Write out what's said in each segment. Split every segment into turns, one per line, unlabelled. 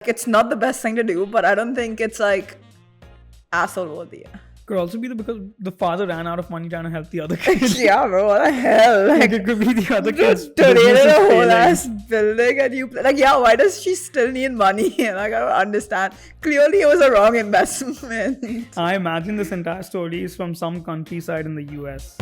It's not the best thing to do, but I don't think it's like asshole worthy.
Could also be because the father ran out of money trying to help the other kids.
Yeah, bro, what the hell?
Like it could be the other kids.
Donated a whole ass building and you like, yeah, why does she still need money? Like, I don't understand. Clearly it was a wrong investment.
I imagine this entire story is from some countryside in the US.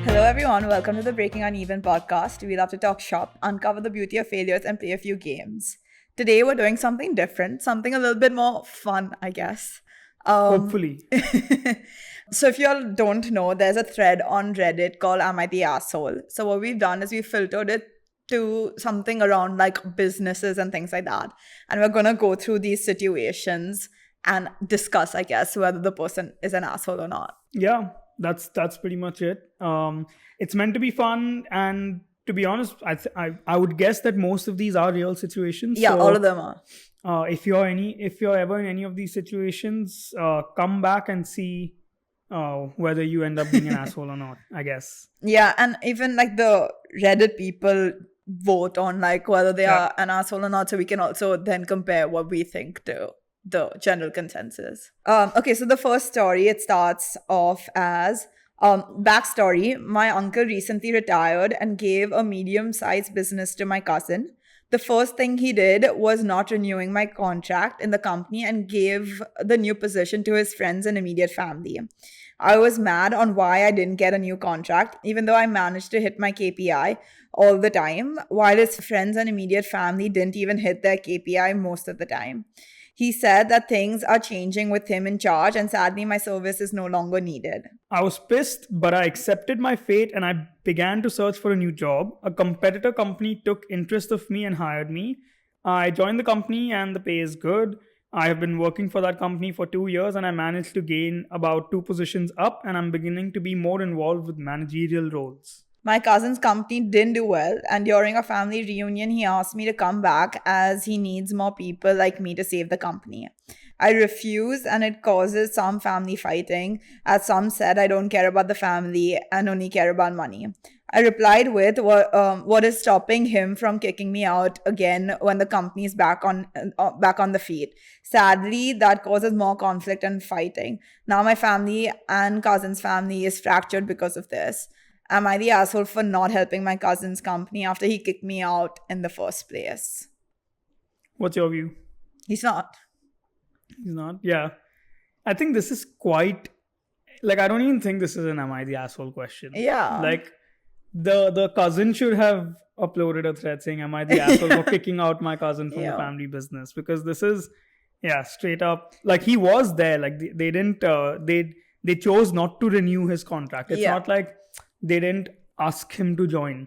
Hello everyone, welcome to the Breaking Uneven podcast. We love to talk shop, uncover the beauty of failures and play a few games. Today we're doing something different, something a little bit more fun, I guess.
Hopefully.
So if you all don't know, there's a thread on Reddit called Am I the Asshole? So what we've done is we filtered it to something around like businesses and things like that. And we're going to go through these situations and discuss, I guess, whether the person is an asshole or not.
Yeah, that's pretty much it. It's meant to be fun, and to be honest, I would guess that most of these are real situations.
Yeah,
so,
all of them are.
If you're ever in any of these situations, come back and see whether you end up being an asshole or not, I guess.
Yeah, and even like the Reddit people vote on like whether they are an asshole or not, so we can also then compare what we think to the general consensus. Okay, so the first story, it starts off as backstory. My uncle recently retired and gave a medium-sized business to my cousin. The first thing he did was not renewing my contract in the company and gave the new position to his friends and immediate family. I was mad on why I didn't get a new contract, even though I managed to hit my KPI all the time, while his friends and immediate family didn't even hit their KPI most of the time. He said that things are changing with him in charge, and sadly my service is no longer needed.
I was pissed, but I accepted my fate and I began to search for a new job. A competitor company took interest of me and hired me. I joined the company and the pay is good. I have been working for that company for 2 years and I managed to gain about 2 positions up, and I'm beginning to be more involved with managerial roles.
My cousin's company didn't do well, and during a family reunion, he asked me to come back as he needs more people like me to save the company. I refused, and it causes some family fighting, as some said I don't care about the family and only care about money. I replied with, what is stopping him from kicking me out again when the company is back on the feet? Sadly, that causes more conflict and fighting. Now my family and cousin's family is fractured because of this. Am I the asshole for not helping my cousin's company after he kicked me out in the first place?
What's your view?
He's not.
He's not? Yeah. I think this is quite... Like, I don't even think this is an am I the asshole question.
Yeah.
Like, the cousin should have uploaded a thread saying, am I the asshole for kicking out my cousin from the family business? Because this is, straight up... Like, he was there. Like, they didn't... They chose not to renew his contract. It's not like... They didn't ask him to join.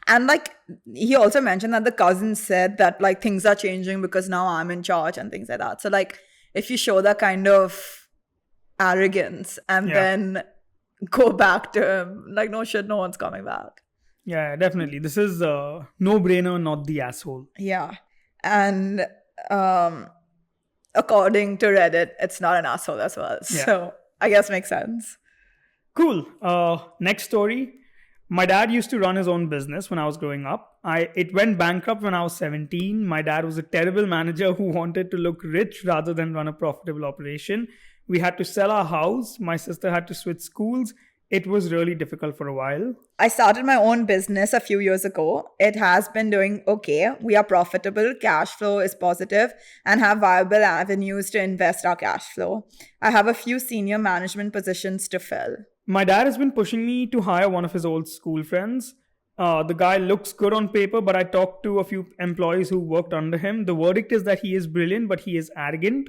And like, he also mentioned that the cousin said that like things are changing because now I'm in charge and things like that. So like, if you show that kind of arrogance and then go back to him, like no shit, no one's coming back.
Yeah, definitely. This is no-brainer, not the asshole.
Yeah. And according to Reddit, it's not an asshole as well. Yeah. So I guess makes sense.
Cool. Next story. My dad used to run his own business when I was growing up. It went bankrupt when I was 17. My dad was a terrible manager who wanted to look rich rather than run a profitable operation. We had to sell our house. My sister had to switch schools. It was really difficult for a while.
I started my own business a few years ago. It has been doing okay. We are profitable, cash flow is positive, and have viable avenues to invest our cash flow. I have a few senior management positions to fill.
My dad has been pushing me to hire one of his old school friends. The guy looks good on paper, but I talked to a few employees who worked under him. The verdict is that he is brilliant, but he is arrogant,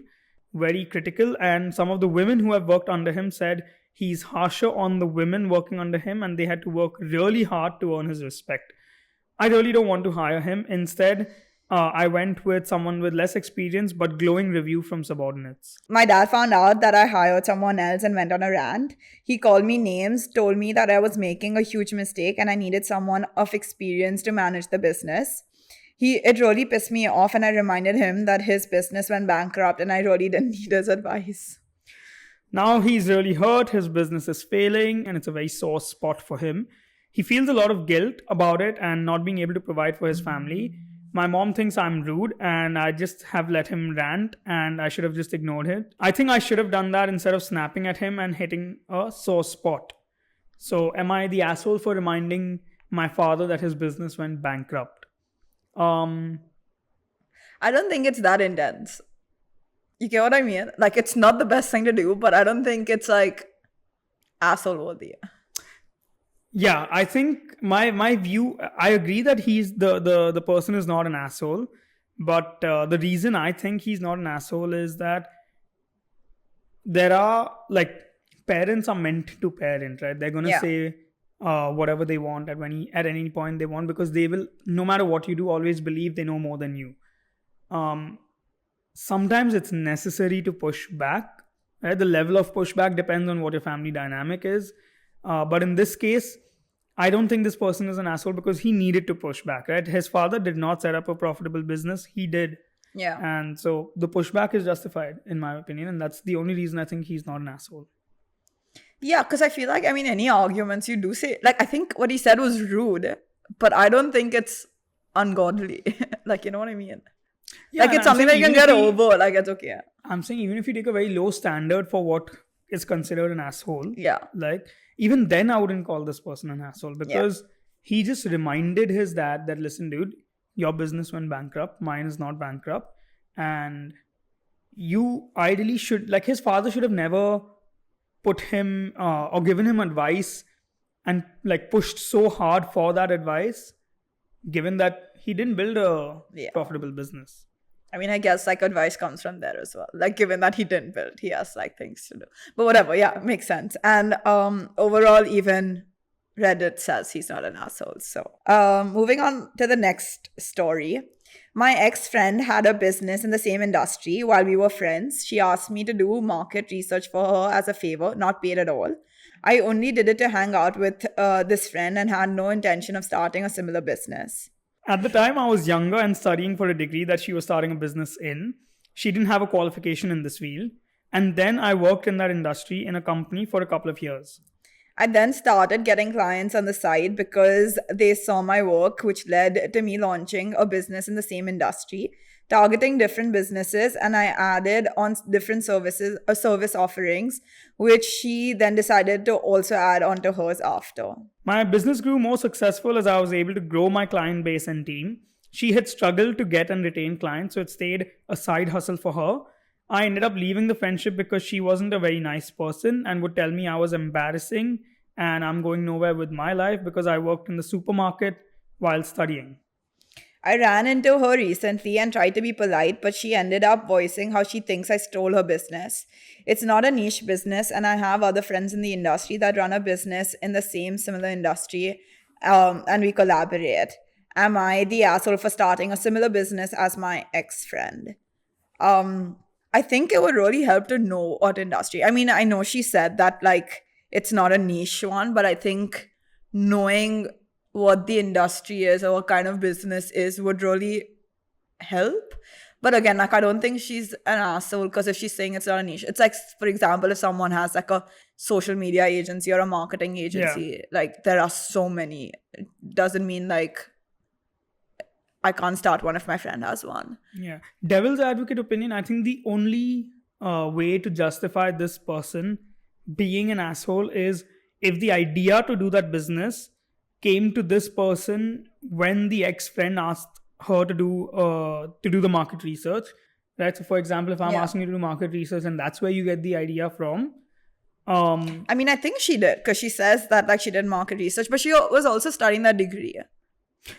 very critical. And some of the women who have worked under him said he's harsher on the women working under him, and they had to work really hard to earn his respect. I really don't want to hire him. Instead, I went with someone with less experience but glowing review from subordinates.
My dad found out that I hired someone else and went on a rant. He called me names, told me that I was making a huge mistake and I needed someone of experience to manage the business. It really pissed me off, and I reminded him that his business went bankrupt and I really didn't need his advice.
Now he's really hurt, his business is failing, and it's a very sore spot for him. He feels a lot of guilt about it and not being able to provide for his family. My mom thinks I'm rude and I just have let him rant and I should have just ignored it. I think I should have done that instead of snapping at him and hitting a sore spot. So am I the asshole for reminding my father that his business went bankrupt?
I don't think it's that intense. You get what I mean? Like, it's not the best thing to do, but I don't think it's like asshole worthy.
Yeah, I think my view, I agree that he's the person is not an asshole, but the reason I think he's not an asshole is that there are like parents are meant to parent, right? They're gonna say whatever they want at any point they want, because they will, no matter what you do, always believe they know more than you. Sometimes it's necessary to push back, right? The level of pushback depends on what your family dynamic is. But in this case, I don't think this person is an asshole because he needed to push back, right? His father did not set up a profitable business. He did.
Yeah.
And so the pushback is justified, in my opinion. And that's the only reason I think he's not an asshole.
Yeah, because I feel like, I mean, any arguments you do say, like, I think what he said was rude, but I don't think it's ungodly. Like, you know what I mean?
Yeah,
like, it's something that you can get over. Like, it's okay.
I'm saying even if you take a very low standard for what is considered an asshole, like, even then I wouldn't call this person an asshole, because he just reminded his dad that, listen, dude, your business went bankrupt, mine is not bankrupt, and you ideally should, like, his father should have never put him or given him advice and like pushed so hard for that advice, given that he didn't build a profitable business.
I mean, I guess like advice comes from there as well. Like, given that he didn't build, he has like things to do. But whatever, yeah, makes sense. And overall, even Reddit says he's not an asshole. So moving on to the next story. My ex-friend had a business in the same industry. While we were friends, she asked me to do market research for her as a favor, not paid at all. I only did it to hang out with this friend and had no intention of starting a similar business.
At the time, I was younger and studying for a degree that she was starting a business in. She didn't have a qualification in this field. And then I worked in that industry in a company for a couple of years.
I then started getting clients on the side because they saw my work, which led to me launching a business in the same industry, targeting different businesses, and I added on different service offerings, which she then decided to also add onto hers after.
My business grew more successful as I was able to grow my client base and team. She had struggled to get and retain clients, so it stayed a side hustle for her. I ended up leaving the friendship because she wasn't a very nice person and would tell me I was embarrassing and I'm going nowhere with my life because I worked in the supermarket while studying.
I ran into her recently and tried to be polite, but she ended up voicing how she thinks I stole her business. It's not a niche business, and I have other friends in the industry that run a business in the same similar industry, and we collaborate. Am I the asshole for starting a similar business as my ex-friend? I think it would really help to know what industry. I mean, I know she said that like it's not a niche one, but I think knowing what the industry is or what kind of business is would really help. But again, like I don't think she's an asshole because if she's saying it's not a niche, it's like, for example, if someone has like a social media agency or a marketing agency, like there are so many. It doesn't mean like I can't start one if my friend has one.
Yeah. Devil's advocate opinion, I think the only way to justify this person being an asshole is if the idea to do that business came to this person when the ex-friend asked her to do the market research, right? So for example, if I'm asking you to do market research and that's where you get the idea from.
I mean, I think she did because she says that like she did market research, but she was also studying that degree.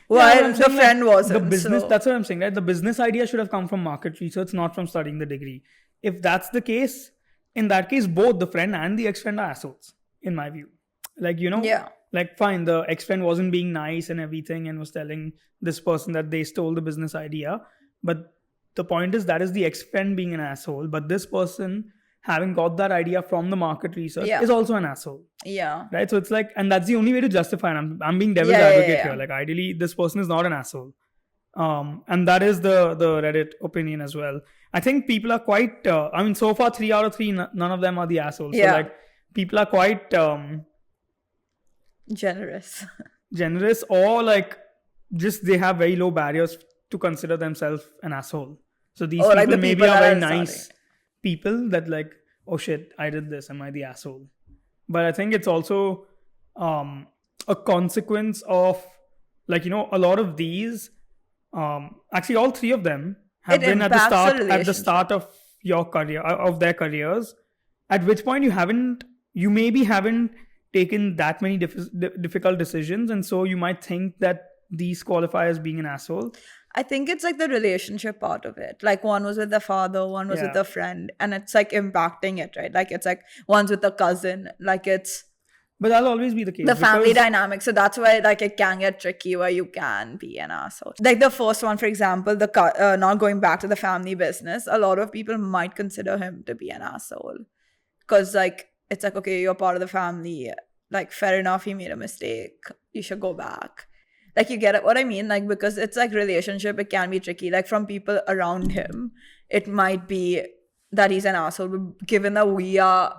Well, the friend wasn't.
The business, that's what I'm saying, right? The business idea should have come from market research, not from studying the degree. If that's the case, in that case, both the friend and the ex-friend are assholes, in my view. Like, you know, like fine, the ex-friend wasn't being nice and everything and was telling this person that they stole the business idea. But the point is that is the ex-friend being an asshole. But this person having got that idea from the market research is also an asshole.
Yeah.
Right? So it's like, and that's the only way to justify it. I'm being devil's advocate here. Like ideally, this person is not an asshole. And that is the Reddit opinion as well. I think people are quite, I mean, so far 3 out of 3, none of them are the assholes. So like people are quite generous, or like just they have very low barriers to consider themselves an asshole. So these
Or like
people
the
maybe
people
are
that
very
are starting.
nice people that like, oh shit, I did this, am I the asshole? But I think it's also a consequence of, like, a lot of these, actually all three of them have
It
been
impacts the
at the
relationship.
start of your career, of their careers, at which point you maybe haven't taken that many difficult decisions, and so you might think that these qualify as being an asshole.
I think it's like the relationship part of it. Like one was with the father, one was with
Yeah,
a friend, and it's like impacting it, right? Like it's like one's with a cousin. Like it's
but that'll always be the case
the family
because,
dynamic. So that's why like it can get tricky where you can be an asshole. Like the first one, for example, not going back to the family business, a lot of people might consider him to be an asshole because like it's like, okay, you're part of the family, like fair enough, he made a mistake, you should go back. Like you get what I mean? Like because it's like relationship, it can be tricky. Like from people around him, it might be that he's an asshole, but given that we are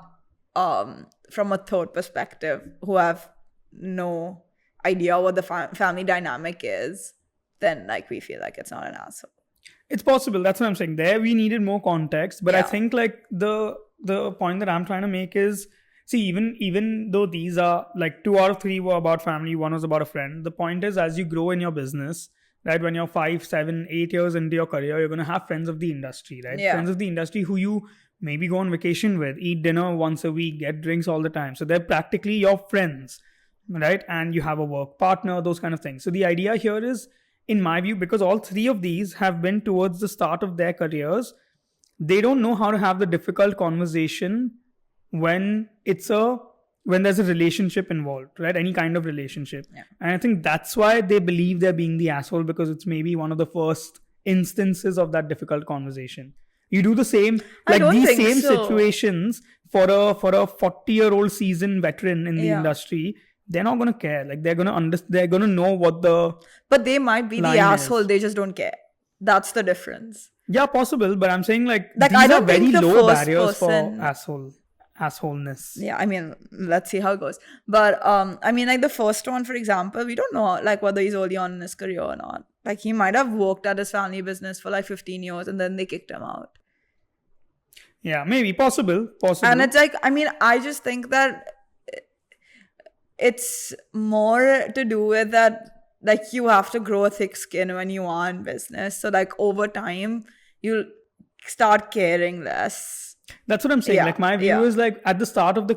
from a third perspective who have no idea what the family dynamic is, then like we feel like it's not an asshole.
it's possible. That's what I'm saying. There we needed more context, but I
Yeah.
think like the point that I'm trying to make is, see, even though these are like 2 out of 3 were about family, one was about a friend. The point is, as you grow in your business, right, when you're 5, 7, 8 years into your career, you're gonna have friends of the industry, right?
Yeah.
Friends of the industry who you maybe go on vacation with, eat dinner once a week, get drinks all the time. So they're practically your friends, right? And you have a work partner, those kind of things. So the idea here is, in my view, because all three of these have been towards the start of their careers, they don't know how to have the difficult conversation when there's a relationship involved, right? Any kind of relationship.
Yeah.
And I think that's why they believe they're being the asshole, because it's maybe one of the first instances of that difficult conversation. You do the same,
I
like
don't
these
think
same
so.
situations for a 40-year-old seasoned veteran in the
Yeah.
industry. They're not gonna care. Like they're gonna know what the
But they might be the
line
asshole,
is.
they just don't care. That's the difference.
Yeah, possible, but I'm saying like
Like,
these
I
are
don't
very
think the
low
first
barriers
person-
for assholeness.
Yeah, I mean, let's see how it goes. But I mean, like the first one, for example, we don't know like whether he's early on in his career or not. Like he might have worked at his family business for like 15 years and then they kicked him out.
Yeah, maybe possible.
And it's like, I mean, I just think that it's more to do with that, like you have to grow a thick skin when you are in business. So like over time, you'll start caring less.
That's what I'm saying.
Yeah,
Like my view
yeah.
is like at the start of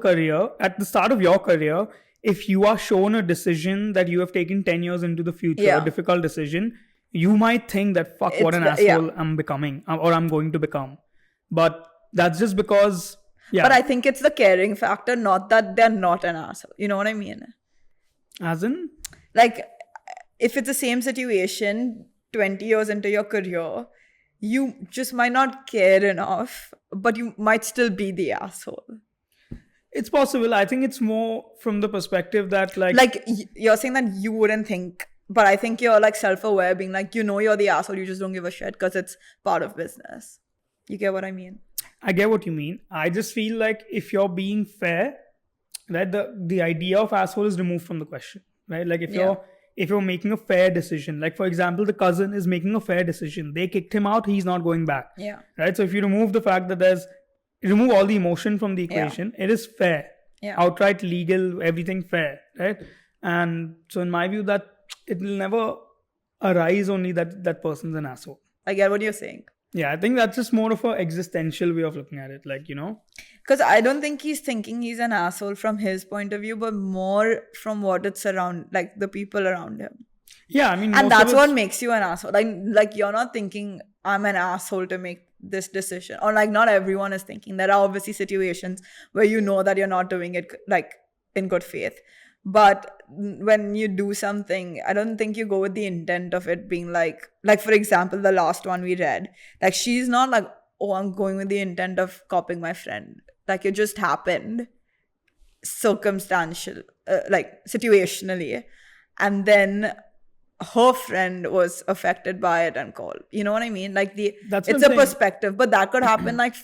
your career, if you are shown a decision that you have taken 10 years into the future,
Yeah.
a difficult decision, you might think that fuck, what an asshole I'm becoming or I'm going to become. But that's just because, yeah.
But I think it's the caring factor, not that they're not an asshole. You know what I mean?
As in?
Like, if it's the same situation 20 years into your career, you just might not care enough, but you might still be the asshole.
It's possible. I think it's more from the perspective that
like you're saying that you wouldn't think, but I think you're like self-aware, being like, you know, you're the asshole, you just don't give a shit because it's part of business. You get what I mean?
I get what you mean. I just feel like if you're being fair, right, the idea of asshole is removed from the question, right? Like if you're making a fair decision, like for example, the cousin is making a fair decision. They kicked him out. He's not going back.
Yeah.
Right. So if you remove the fact that remove all the emotion from the equation, it is fair.
Yeah.
Outright legal, everything fair. Right. And so in my view, that it will never arise only that person's an asshole.
I get what you're saying.
Yeah, I think that's just more of an existential way of looking at it. Like,
because I don't think he's thinking he's an asshole from his point of view, but more from what it's around, like the people around him.
Yeah, I mean,
and that's what makes you an asshole. Like you're not thinking I'm an asshole to make this decision, or like not everyone is thinking. There are obviously situations where you know that you're not doing it like in good faith. But when you do something, I don't think you go with the intent of it being like for example, the last one we read, like she's not like, oh, I'm going with the intent of copying my friend. Like it just happened circumstantial, like situationally. And then her friend was affected by it and called. You know what I mean? Like it's a perspective, but that could happen like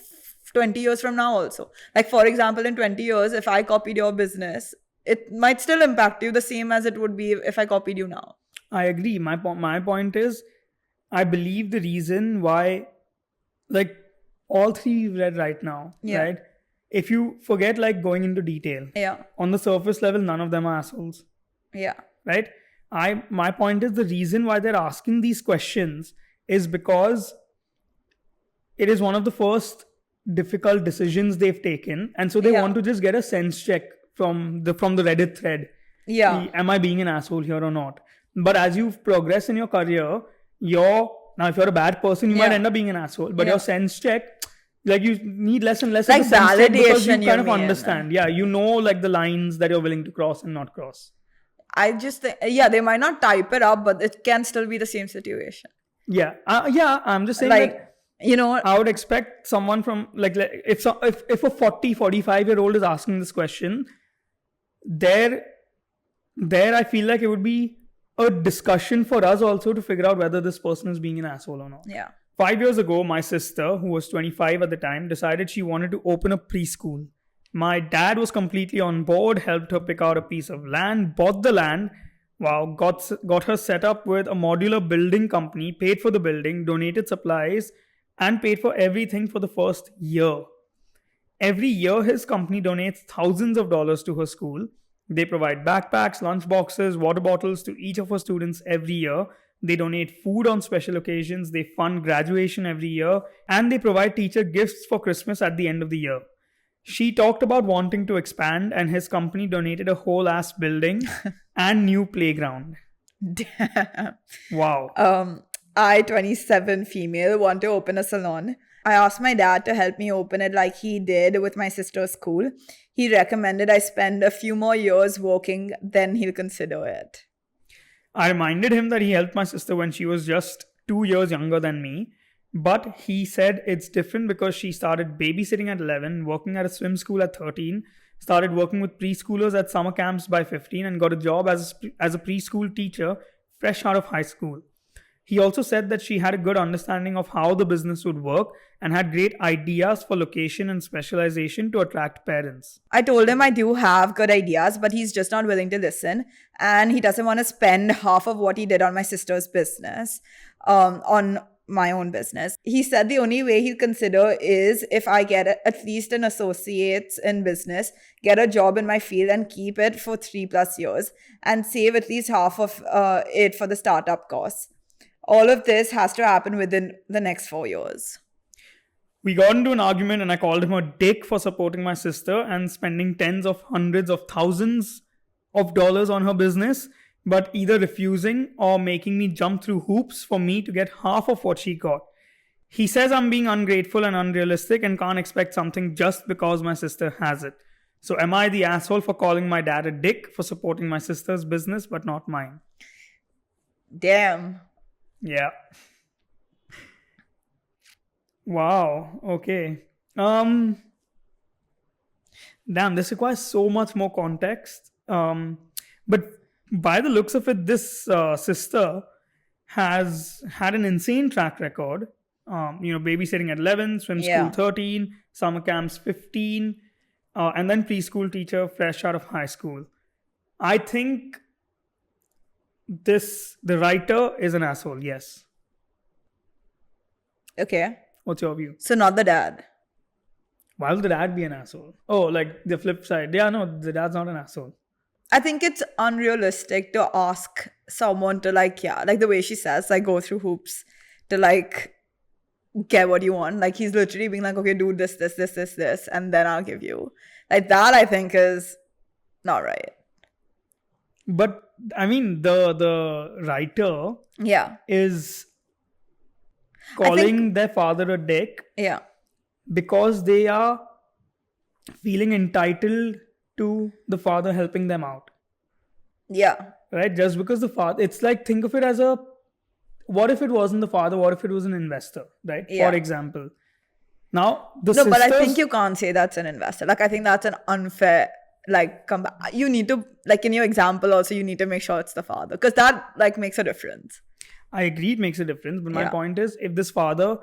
20 years from now also. Like for example, in 20 years, if I copied your business, it might still impact you the same as it would be if I copied you now.
I agree. My point is, I believe the reason why, like, all three we've read right now,
Yeah.
right? If you forget like going into detail,
Yeah.
on the surface level, none of them are assholes,
Yeah.
right? My point is the reason why they're asking these questions is because it is one of the first difficult decisions they've taken, and so they want to just get a sense check from the Reddit thread.
Yeah.
Am I being an asshole here or not? But as you progress in your career, now if you're a bad person, you might end up being an asshole. But your sense check, like you need less and less
like
of a sense check because you
validation,
kind of
mean.
understand. Yeah, you know like the lines that you're willing to cross and not cross.
I just think, they might not type it up, but it can still be the same situation.
Yeah, I'm just saying
Like,
that,
you know,
I would expect someone from like if a 45-year-old is asking this question, there I feel like it would be a discussion for us also to figure out whether this person is being an asshole or not.
Yeah.
5 years ago, my sister, who was 25 at the time, decided she wanted to open a preschool. My dad was completely on board, helped her pick out a piece of land, bought the land, got her set up with a modular building company, paid for the building, donated supplies, and paid for everything for the first year. Every year, his company donates thousands of dollars to her school. They provide backpacks, lunch boxes, water bottles to each of her students every year. They donate food on special occasions. They fund graduation every year. And they provide teacher gifts for Christmas at the end of the year. She talked about wanting to expand, and his company donated a whole ass building and new playground.
Damn.
Wow.
I, 27 female, want to open a salon. I asked my dad to help me open it like he did with my sister's school. He recommended I spend a few more years working, then he'll consider it.
I reminded him that he helped my sister when she was just 2 years younger than me. But he said it's different because she started babysitting at 11, working at a swim school at 13, started working with preschoolers at summer camps by 15, and got a job as a preschool teacher fresh out of high school. He also said that she had a good understanding of how the business would work and had great ideas for location and specialization to attract parents.
I told him I do have good ideas, but he's just not willing to listen. And he doesn't want to spend half of what he did on my sister's business, on my own business. He said the only way he'll consider is if I get at least an associate's in business, get a job in my field and keep it for 3+ years and save at least half of it for the startup costs. All of this has to happen within the next 4 years.
We got into an argument and I called him a dick for supporting my sister and spending tens of hundreds of thousands of dollars on her business, but either refusing or making me jump through hoops for me to get half of what she got. He says I'm being ungrateful and unrealistic and can't expect something just because my sister has it. So am I the asshole for calling my dad a dick for supporting my sister's business but not mine?
Damn.
Yeah. Wow. Okay. Damn, this requires so much more context. But by the looks of it, this sister has had an insane track record. Babysitting at 11, swim school 13, summer camps 15, and then preschool teacher fresh out of high school. I think the writer is an asshole, yes.
Okay.
What's your view?
So not the dad.
Why would the dad be an asshole? Oh, like the flip side. Yeah, no, the dad's not an asshole.
I think it's unrealistic to ask someone to like the way she says, like go through hoops to like get what you want. Like he's literally being like, okay, do this, and then I'll give you. Like that I think is not right.
But I mean the writer is calling their father a dick because they are feeling entitled to the father helping them out.
Yeah.
Right? Just because the father, it's like, think of it as what if it wasn't the father? What if it was an investor? Right? Yeah. For example. Now, but
I think you can't say that's an investor. Like, I think that's an unfair, you need to, like in your example also, you need to make sure it's the father. Because that, like, makes a difference.
I agree it makes a difference. But my point is, if this father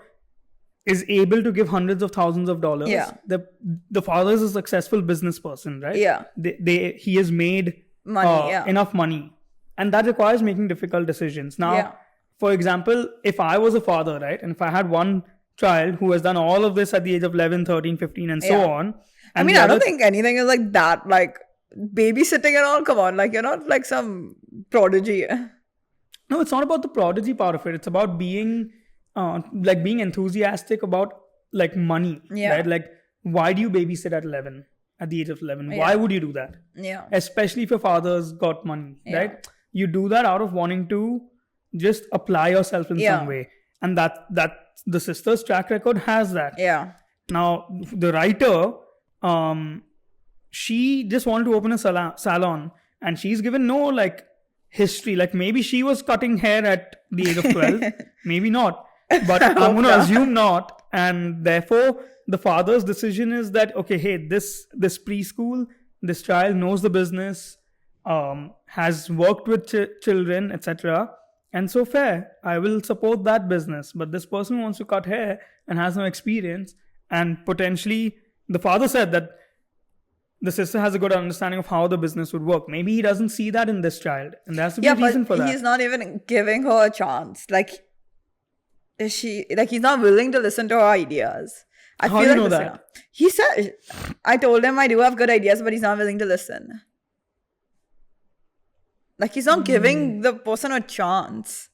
is able to give hundreds of thousands of dollars.
Yeah.
The father is a successful business person, right?
Yeah.
He has made
Money,
enough money, and that requires making difficult decisions. Now, for example, if I was a father, right, and if I had one child who has done all of this at the age of 11, 13, 15, and so on.
I mean, I don't think anything is like that, like babysitting and all. Come on, like you're not like some prodigy.
No, it's not about the prodigy part of it. It's about being being enthusiastic about like money, right? Like, why do you babysit at 11, at the age of 11? Why would you do that?
Yeah.
Especially if your father's got money, right? You do that out of wanting to just apply yourself in some way. And that the sister's track record has that.
Yeah.
Now, the writer, she just wanted to open a salon, and she's given no like history. Like, maybe she was cutting hair at the age of 12, maybe not, but I'm going to assume not. And therefore, the father's decision is that, okay, hey, this preschool, this child knows the business, has worked with children, etc. And so fair, I will support that business. But this person wants to cut hair and has no experience, and potentially the father said that the sister has a good understanding of how the business would work. Maybe he doesn't see that in this child, and there has to be a reason for that.
He's not even giving her a chance. Like, he's not willing to listen to her ideas.
How do you know that?
He said, I told him I do have good ideas, but he's not willing to listen. Like, he's not giving the person a chance.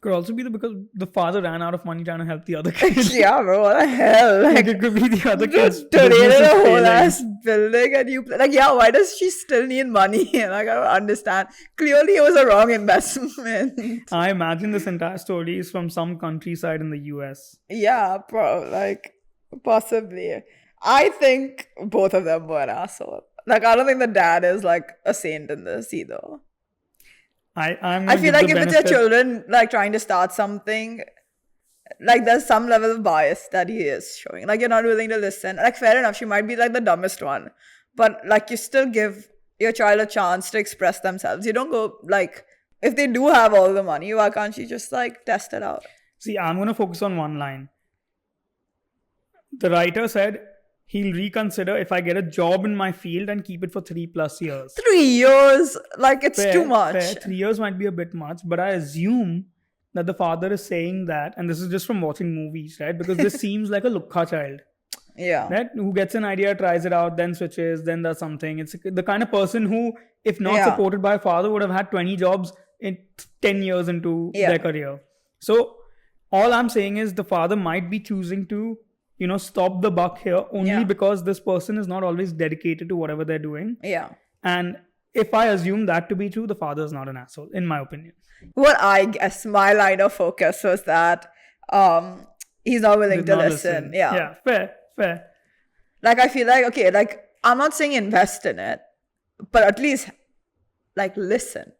Could also be because the father ran out of money trying to help the other kids.
Yeah, bro, what the hell?
Like, it could be the other kids.
Donated a whole ass building, and you like, why does she still need money? Like, I don't understand. Clearly, it was a wrong investment.
I imagine this entire story is from some countryside in the US.
Yeah, bro, like, possibly. I think both of them were an asshole. Like, I don't think the dad is like a saint in this either.
I
feel like if it's your children like trying to start something, like there's some level of bias that he is showing. Like, you're not willing to listen. Like, fair enough, she might be like the dumbest one, but like, you still give your child a chance to express themselves. You don't go like, if they do have all the money, why can't you just like test it out?
See, I'm going to focus on one line. The writer said he'll reconsider if I get a job in my field and keep it for 3+ years.
3 years? Like, it's too much.
Fair. 3 years might be a bit much, but I assume that the father is saying that, and this is just from watching movies, right? Because this seems like a Lukha child.
Yeah.
Right? Who gets an idea, tries it out, then switches, then does something. It's the kind of person who, if not supported by a father, would have had 20 jobs in 10 years into their career. So, all I'm saying is the father might be choosing to stop the buck here only because this person is not always dedicated to whatever they're doing.
Yeah.
And if I assume that to be true, the father is not an asshole, in my opinion.
What I guess my line of focus was that he's not willing to listen.
Yeah, fair.
Like, I feel like, okay, like, I'm not saying invest in it, but at least, like, listen.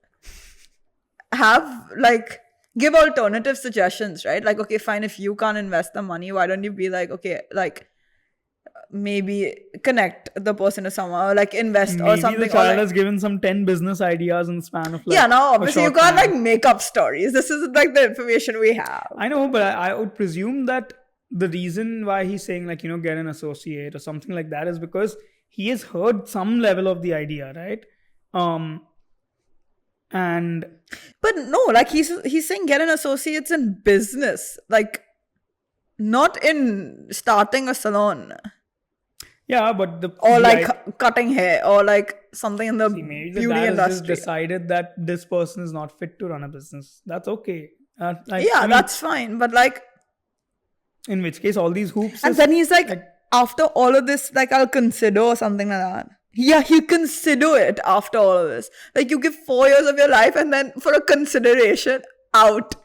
Have, like, give alternative suggestions, right? Like, okay, fine, if you can't invest the money, why don't you be like, okay, like, maybe connect the person to someone, or like invest or something.
Maybe the child has given some 10 business ideas in the span of like
now obviously you can't like make up stories. This is like the information we have.
I know, but I would presume that the reason why he's saying like, get an associate or something like that is because he has heard some level of the idea, right?
But no, like he's saying get an associates in business, like not in starting a salon.
Yeah, but
cutting hair or like something in the
maybe
beauty
the dad
industry.
Has just decided that this person is not fit to run a business. That's okay.
That's fine. But like,
in which case, all these hoops.
And then he's like, after all of this, like I'll consider or something like that. Yeah, he'll consider it after all of this. Like you give 4 years of your life and then for a consideration, out.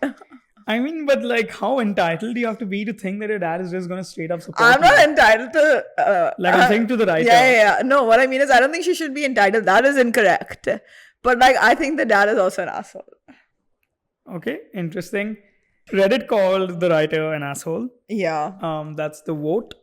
I mean, but like, how entitled do you have to be to think that your dad is just going to straight up support
I'm not entitled to...
I'm saying to the writer.
Yeah. No, what I mean is I don't think she should be entitled. That is incorrect. But like, I think the dad is also an asshole.
Okay, interesting. Reddit called the writer an asshole.
Yeah.
That's the vote.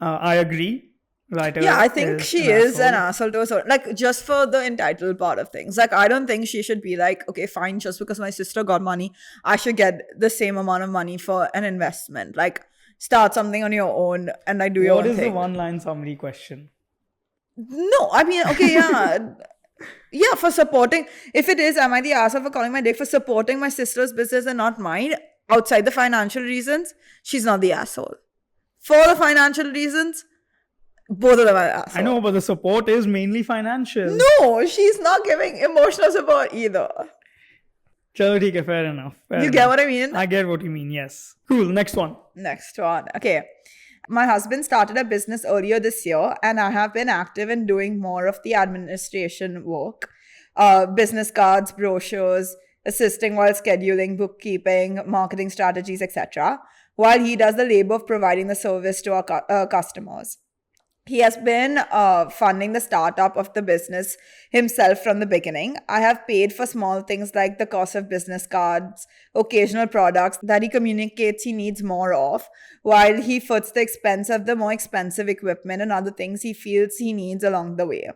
I agree. Writer
I think she is an asshole to a certain, like just for the entitled part of things. Like I don't think she should be like, okay, fine, just because my sister got money, I should get the same amount of money for an investment. Like start something on your own and like do your
What
own
is the
thing.
one-line summary question?
No, I mean, okay, yeah. Yeah, for supporting. If it is, am I the asshole for calling my dick for supporting my sister's business and not mine outside the financial reasons? She's not the asshole. For the financial reasons, both of them are assholes.
I know, but the support is mainly financial.
No, she's not giving emotional support either.
Chalo, theek hai, fair enough.
You get what I mean?
I get what you mean, yes. Cool, next one.
Next one. Okay. My husband started a business earlier this year, and I have been active in doing more of the administration work, business cards, brochures, assisting while scheduling, bookkeeping, marketing strategies, etc., while he does the labor of providing the service to our customers. He has been funding the startup of the business himself from the beginning. I have paid for small things like the cost of business cards, occasional products that he communicates he needs more of, while he foots the expense of the more expensive equipment and other things he feels he needs along the way.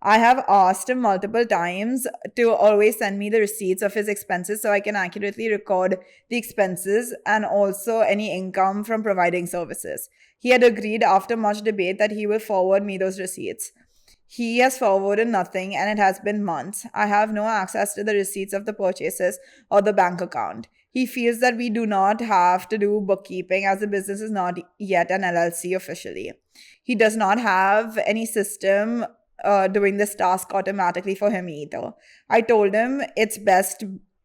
I have asked him multiple times to always send me the receipts of his expenses so I can accurately record the expenses and also any income from providing services. He had agreed after much debate that he will forward me those receipts. He has forwarded nothing and it has been months. I have no access to the receipts of the purchases or the bank account. He feels that we do not have to do bookkeeping as the business is not yet an LLC officially. He does not have any system doing this task automatically for him either. I told him it's best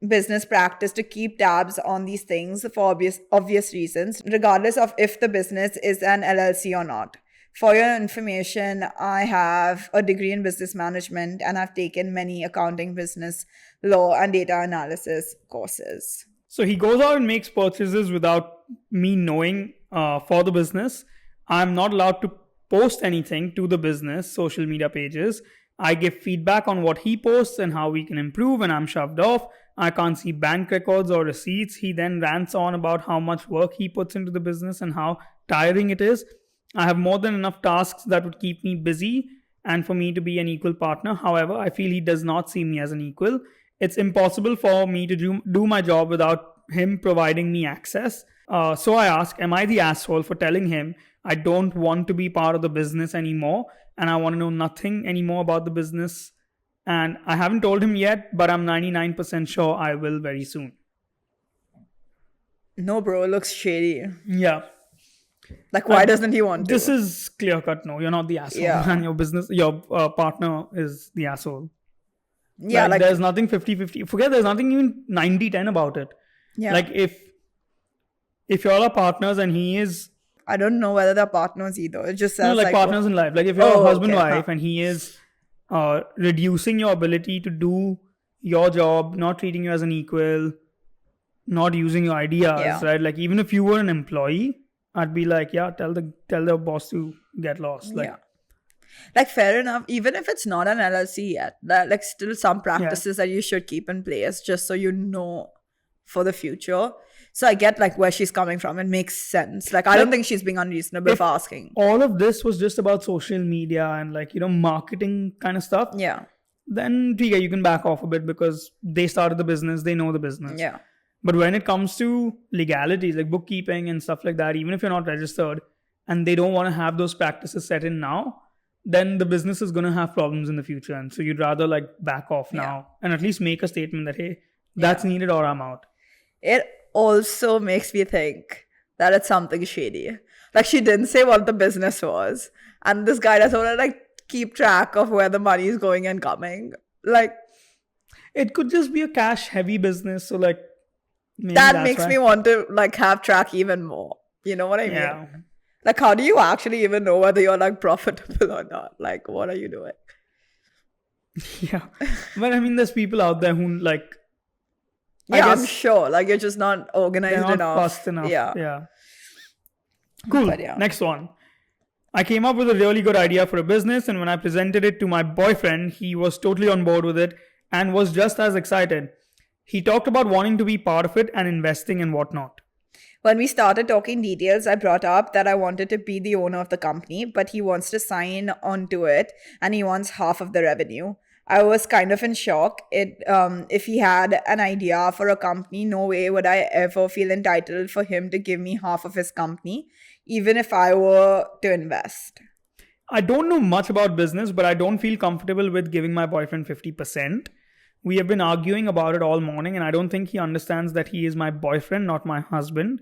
business practice to keep tabs on these things for obvious reasons, regardless of if the business is an LLC or not. For your information, I have a degree in business management and I've taken many accounting, business, law, and data analysis courses.
So he goes out and makes purchases without me knowing for the business. I'm not allowed to post anything to the business social media pages. I give feedback on what he posts and how we can improve, and I'm shoved off. I can't see bank records or receipts. He then rants on about how much work he puts into the business and how tiring it is. I have more than enough tasks that would keep me busy and for me to be an equal partner. However, I feel he does not see me as an equal. It's impossible for me to do my job without him providing me access. So I ask, am I the asshole for telling him I don't want to be part of the business anymore and I want to know nothing anymore about the business? And I haven't told him yet, but I'm 99% sure I will very soon.
No, bro, it looks shady.
Yeah.
Like, why doesn't he want to?
This is clear cut. No, you're not the asshole.
Yeah.
And your partner is the asshole.
Yeah, like
there's nothing 50-50. Forget there's nothing even 90-10 about it.
Yeah.
Like if y'all are partners and he is,
I don't know whether they're partners either. It just says
like partners in life. Like if you're a husband wife and he is reducing your ability to do your job, not treating you as an equal, not using your ideas, right? Like even if you were an employee, I'd be like, yeah, tell the boss to get lost. Like,
yeah. Like fair enough. Even if it's not an LLC yet, like still some practices that you should keep in place just so you know for the future. So I get like where she's coming from. It makes sense. Like I don't think she's being unreasonable for asking.
All of this was just about social media and like, marketing kind of stuff.
Yeah.
Then you can back off a bit because they started the business, they know the business.
Yeah.
But when it comes to legalities like bookkeeping and stuff like that, even if you're not registered and they don't want to have those practices set in now, then the business is going to have problems in the future. And so you'd rather like back off now and at least make a statement that, hey, that's needed or I'm out.
It also makes me think that it's something shady. Like she didn't say what the business was. And this guy doesn't want to like keep track of where the money is going and coming. Like
it could just be a cash heavy business. So like
that makes me want to like have track even more. You know what I mean?
Yeah.
Like how do you actually even know whether you're like profitable or not? Like what are you doing?
Yeah. But I mean there's people out there who like
I'm sure. Like you're just not organized enough.
Not fast enough. Yeah. Cool.
But
Next one. I came up with a really good idea for a business, and when I presented it to my boyfriend, he was totally on board with it and was just as excited. He talked about wanting to be part of it and investing and whatnot.
When we started talking details, I brought up that I wanted to be the owner of the company, but he wants to sign onto it and he wants half of the revenue. I was kind of in shock. If he had an idea for a company, no way would I ever feel entitled for him to give me half of his company, even if I were to invest.
I don't know much about business, but I don't feel comfortable with giving my boyfriend 50%. We have been arguing about it all morning, and I don't think he understands that he is my boyfriend, not my husband.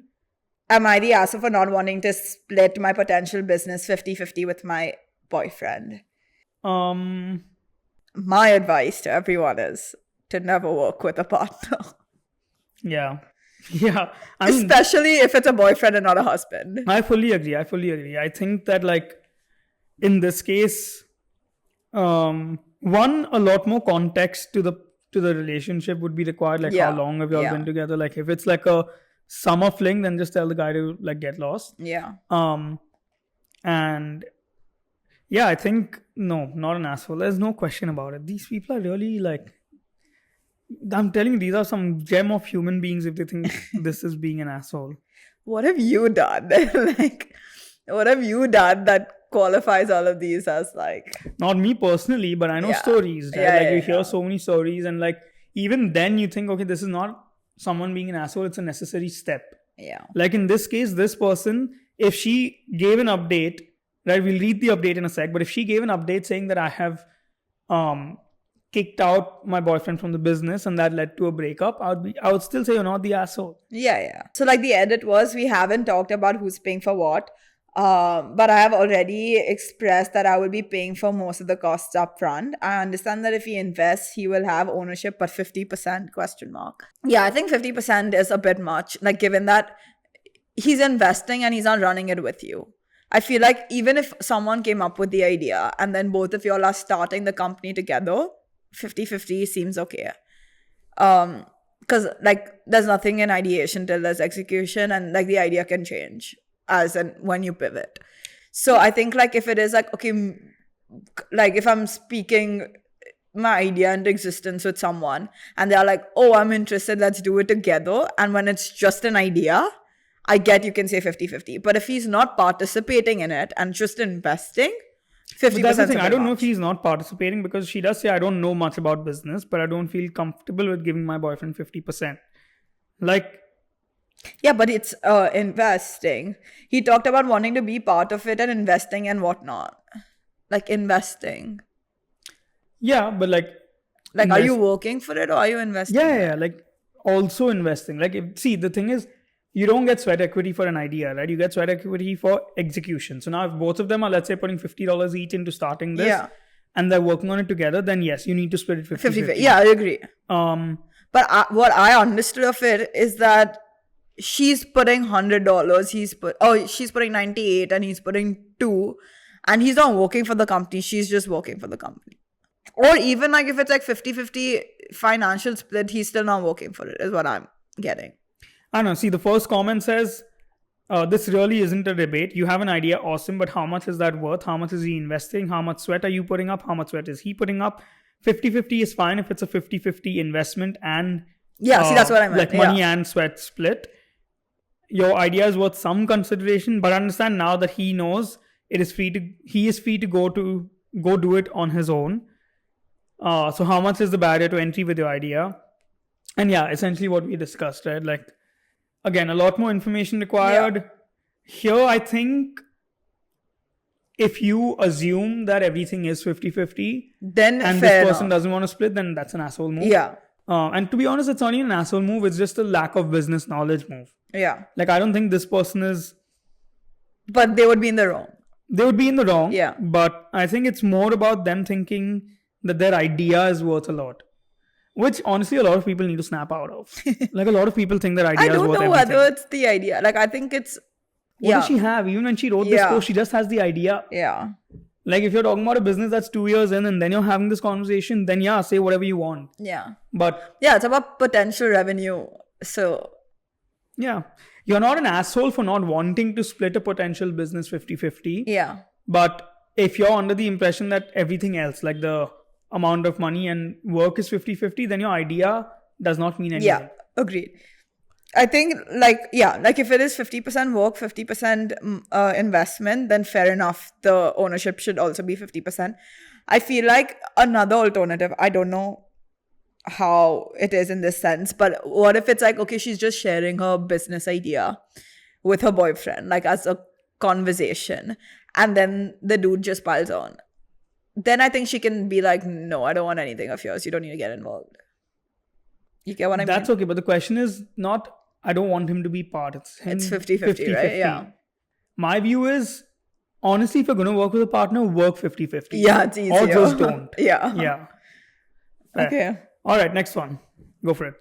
Am I the asshole for not wanting to split my potential business 50-50 with my boyfriend? My advice to everyone is to never work with a partner.
Yeah. Yeah.
Especially if it's a boyfriend and not a husband.
I fully agree. I think that, like, in this case, one, a lot more context to the relationship would be required. Like, how long have you all been together? Like, if it's like a summer fling, then just tell the guy to, like, get lost.
Yeah.
And yeah, I think, no, not an asshole. There's no question about it. These people are really, like, I'm telling you, these are some gem of human beings if they think this is being an asshole.
What have you done? Like, what have you done that qualifies all of these as, like...
Not me personally, but I know stories, right? You hear so many stories, and, like, even then you think, okay, this is not someone being an asshole, it's a necessary step.
Yeah.
Like, in this case, this person, if she gave an update, right, we'll read the update in a sec, but if she gave an update saying that I have kicked out my boyfriend from the business and that led to a breakup, I would still say you're not the asshole.
Yeah. So, like, the edit was, we haven't talked about who's paying for what, but I have already expressed that I will be paying for most of the costs up front. I understand that if he invests, he will have ownership, but 50%? Yeah, I think 50% is a bit much, like, given that he's investing and he's not running it with you. I feel like even if someone came up with the idea and then both of y'all are starting the company together, 50-50 seems okay. Because, like, there's nothing in ideation till there's execution, and, like, the idea can change as and when you pivot. So I think, like, if it is like, okay, like, if I'm speaking my idea into existence with someone and they're like, oh, I'm interested, let's do it together, and when it's just an idea, I get you can say 50-50. But if he's not participating in it and just investing, 50%.
But that's the thing. I don't know if he's not participating, because she does say, I don't know much about business, but I don't feel comfortable with giving my boyfriend 50%. Like...
Yeah, but it's investing. He talked about wanting to be part of it and investing and whatnot. Like, investing.
Yeah, but like...
are you working for it or are you investing?
Yeah. Like, also investing. Like, the thing is, you don't get sweat equity for an idea, right? You get sweat equity for execution. So now if both of them are, let's say, putting $50 each into starting this, and they're working on it together, then yes, you need to split it 50-50.
Yeah, I agree. But what I understood of it is that she's putting $100. She's putting 98 and he's putting 2, and he's not working for the company. She's just working for the company. Or even, like, if it's like 50-50 financial split, he's still not working for it, is what I'm getting.
I don't know. See, the first comment says, this really isn't a debate. You have an idea, awesome, but how much is that worth? How much is he investing? How much sweat are you putting up? How much sweat is he putting up? 50-50 is fine if it's a 50-50 investment and
that's what I meant.
Like, money and sweat split. Your idea is worth some consideration, but understand now that he knows he is free to go do it on his own. So how much is the barrier to entry with your idea? And yeah, essentially what we discussed, right? Like, again, a lot more information required. Yeah. Here, I think if you assume that everything is 50-50,
then
and this person doesn't want to split, then that's an asshole move.
Yeah.
And to be honest, it's not even an asshole move. It's just a lack of business knowledge move.
Yeah.
Like, I don't think this person is...
But they would be in the wrong.
They would be in the wrong.
Yeah.
But I think it's more about them thinking that their idea is worth a lot. Which, honestly, a lot of people need to snap out of. Like, a lot of people think their idea is worth everything. I don't know
whether it's the idea. Like, I think it's...
What does she have? Even when she wrote this post, she just has the idea.
Yeah.
Like, if you're talking about a business that's 2 years in and then you're having this conversation, then say whatever you want.
Yeah.
But...
yeah, it's about potential revenue. So...
yeah. You're not an asshole for not wanting to split a potential business 50-50.
Yeah.
But if you're under the impression that everything else, like the amount of money and work is 50-50, then your idea does not mean anything.
Yeah, agreed. I think, like if it is 50% work, 50% investment, then fair enough. The ownership should also be 50%. I feel like another alternative, I don't know how it is in this sense, but what if it's like, okay, she's just sharing her business idea with her boyfriend, like as a conversation, and then the dude just piles on. Then I think she can be like, no, I don't want anything of yours. You don't need to get involved. You get what I mean?
That's okay. But the question is not, I don't want him to be part. It's him.
It's 50-50, right? Yeah.
My view is, honestly, if you're going to work with a partner, work 50-50.
Yeah, it's easier.
Or just don't.
Yeah.
Yeah. Fair.
Okay.
All right, next one. Go for it.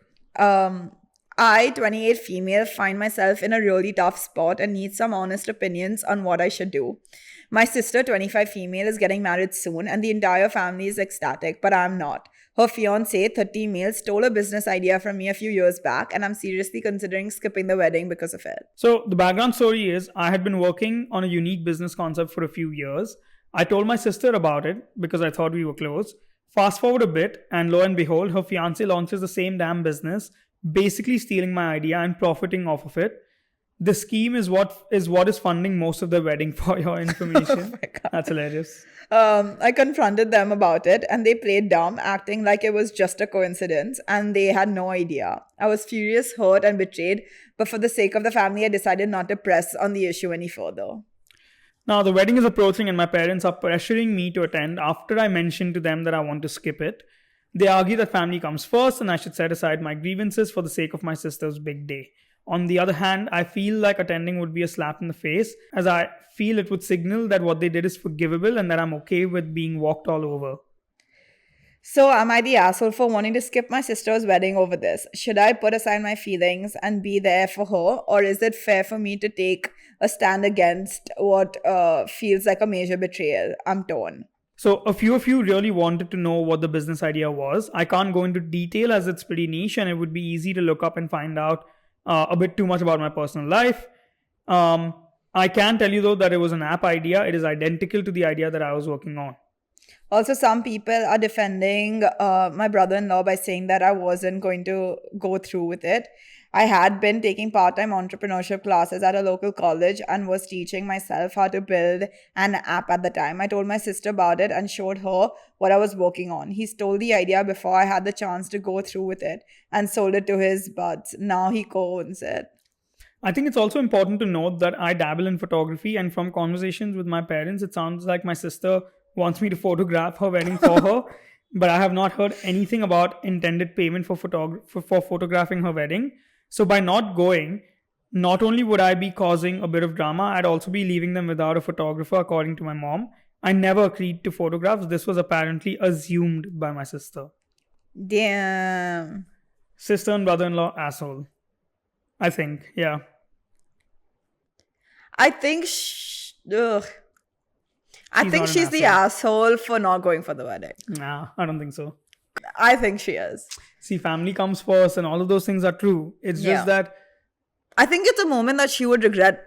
I, 28 female, find myself in a really tough spot and need some honest opinions on what I should do. My sister, 25 female, is getting married soon and the entire family is ecstatic, but I'm not. Her fiance, 30 male, stole a business idea from me a few years back and I'm seriously considering skipping the wedding because of it.
So the background story is I had been working on a unique business concept for a few years. I told my sister about it because I thought we were close. Fast forward a bit and lo and behold, her fiance launches the same damn business, basically stealing my idea and profiting off of it. The scheme is what is funding most of the wedding, for your information. Oh, that's hilarious.
I confronted them about it and they played dumb, acting like it was just a coincidence and they had no idea. I was furious, hurt and betrayed, but for the sake of the family, I decided not to press on the issue any further.
Now, the wedding is approaching and my parents are pressuring me to attend after I mentioned to them that I want to skip it. They argue that family comes first and I should set aside my grievances for the sake of my sister's big day. On the other hand, I feel like attending would be a slap in the face, as I feel it would signal that what they did is forgivable and that I'm okay with being walked all over.
So, am I the asshole for wanting to skip my sister's wedding over this? Should I put aside my feelings and be there for her? Or is it fair for me to take a stand against what feels like a major betrayal? I'm torn.
So, a few of you really wanted to know what the business idea was. I can't go into detail as it's pretty niche and it would be easy to look up and find out a bit too much about my personal life. I can tell you though that it was an app idea. It is identical to the idea that I was working on.
Also, some people are defending my brother-in-law by saying that I wasn't going to go through with it. I had been taking part-time entrepreneurship classes at a local college and was teaching myself how to build an app at the time. I told my sister about it and showed her what I was working on. He stole the idea before I had the chance to go through with it and sold it to his buds. Now he co-owns it.
I think it's also important to note that I dabble in photography, and from conversations with my parents, it sounds like my sister wants me to photograph her wedding for her, but I have not heard anything about intended payment for photographing her wedding. So by not going, not only would I be causing a bit of drama, I'd also be leaving them without a photographer, according to my mom. I never agreed to photographs. This was apparently assumed by my sister.
Damn.
Sister and brother-in-law asshole. I think, yeah.
I think she's the asshole for not going for the wedding.
Nah, I don't think so.
I think she is.
See, family comes first and all of those things are true. It's just that...
I think it's a moment that she would regret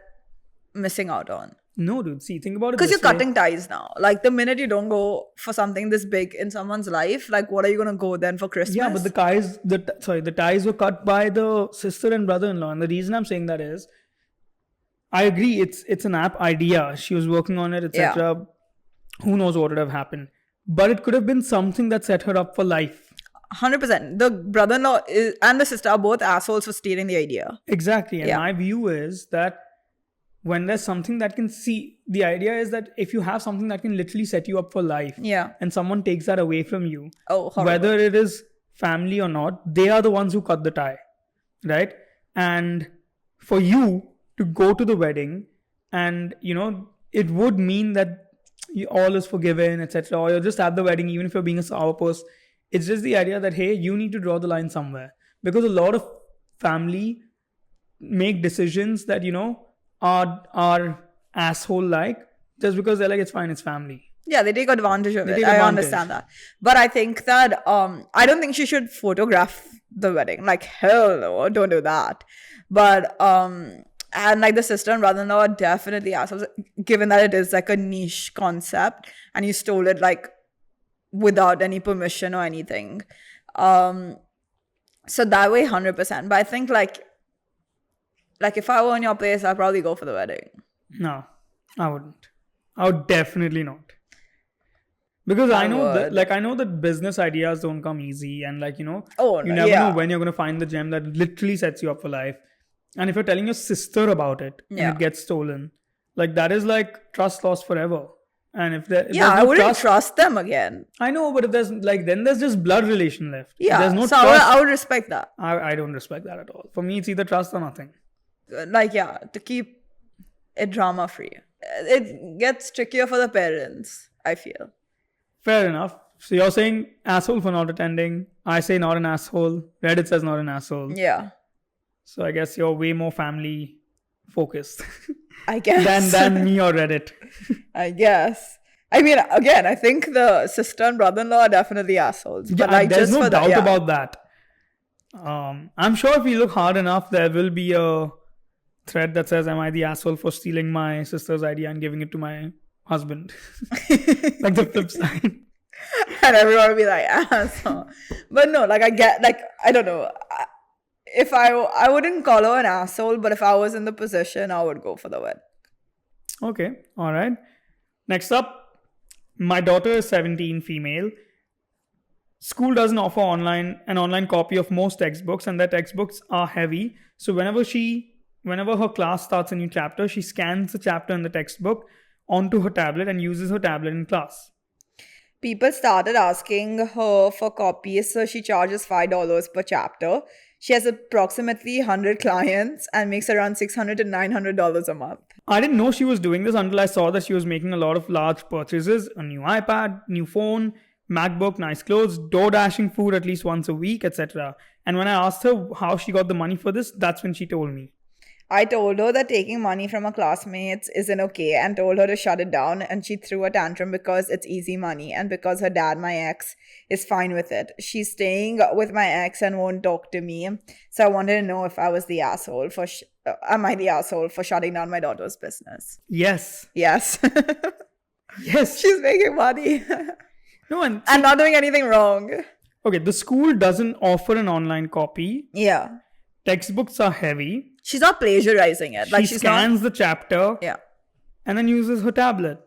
missing out on.
No, dude. See, think about it
because you're cutting ties now. Like, the minute you don't go for something this big in someone's life, like, what are you going to go then for Christmas?
Yeah, but the ties were cut by the sister and brother-in-law. And the reason I'm saying that is, I agree, it's an app idea. She was working on it, etc. Yeah. Who knows what would have happened. But it could have been something that set her up for life.
100%. The brother-in-law and the sister are both assholes for stealing the idea.
Exactly. And my view is that when there's something that can see, the idea is that if you have something that can literally set you up for life, and someone takes that away from you, whether it is family or not, they are the ones who cut the tie, right? And for you to go to the wedding and, it would mean that all is forgiven, etc. Or you're just at the wedding, even if you're being a sourpuss. It's just the idea that, hey, you need to draw the line somewhere. Because a lot of family make decisions that, are asshole-like just because they're like, it's fine, it's family.
Yeah, they take advantage of it. I understand that. But I think that, I don't think she should photograph the wedding. Like, hell no, don't do that. But, and like the sister and brother-in-law are definitely assholes, given that it is like a niche concept and you stole it like without any permission or anything. So that way, 100%. But I think like if I were in your place, I'd probably go for the wedding.
No, I wouldn't. I would definitely not. Because
I
I know that,
would.
like, I know that business ideas don't come easy, and like,
Oh,
you
no,
never know
yeah.
when you're going to find the gem that literally sets you up for life. And if you're telling your sister about it and
Yeah.
it gets stolen, like, that is like trust lost forever. And if
Yeah,
there's
I
no
wouldn't trust them again.
I know, but if there's like, then there's just blood relation left. If there's
Yeah,
no
so
trust,
I would respect that.
I don't respect that at all. For me, it's either trust or nothing.
Like, yeah, to keep it drama free. It gets trickier for the parents, I feel.
Fair enough. So you're saying asshole for not attending. I say not an asshole. Reddit says not an asshole.
Yeah,
So I guess you're way more family focused
I guess.
than me or Reddit.
I guess. I mean, again, I think the sister and brother-in-law are definitely assholes. But
Yeah,
like,
there's
just
no
for
doubt
that, yeah.
about that. I'm sure if we look hard enough, there will be a thread that says, "Am I the asshole for stealing my sister's idea and giving it to my husband?" Like the flip side.
And everyone will be like, asshole. But no, like, I get, like, I don't know. If I wouldn't call her an asshole, but if I was in the position, I would go for the win.
Okay, all right. Next up, my daughter is 17, female. School doesn't offer an online copy of most textbooks, and their textbooks are heavy. So whenever her class starts a new chapter, she scans the chapter in the textbook onto her tablet and uses her tablet in class.
People started asking her for copies, so she charges $5 per chapter. She has approximately 100 clients and makes around $600 to $900 a month.
I didn't know she was doing this until I saw that she was making a lot of large purchases: a new iPad, new phone, MacBook, nice clothes, door dashing food at least once a week, etc. And when I asked her how she got the money for this, that's when she told me.
I told her that taking money from her classmates isn't okay and told her to shut it down, and she threw a tantrum because it's easy money and because her dad, my ex, is fine with it. She's staying with my ex and won't talk to me. So I wanted to know if I was the asshole for am I the asshole for shutting down my daughter's business?
Yes.
Yes.
Yes.
She's making money
No, and
and not doing anything wrong.
okay, the school doesn't offer an online copy.
Yeah.
Textbooks are heavy.
She's not plagiarizing it. Like,
She
she's
scans
not.
the chapter
Yeah.
and then uses her tablet.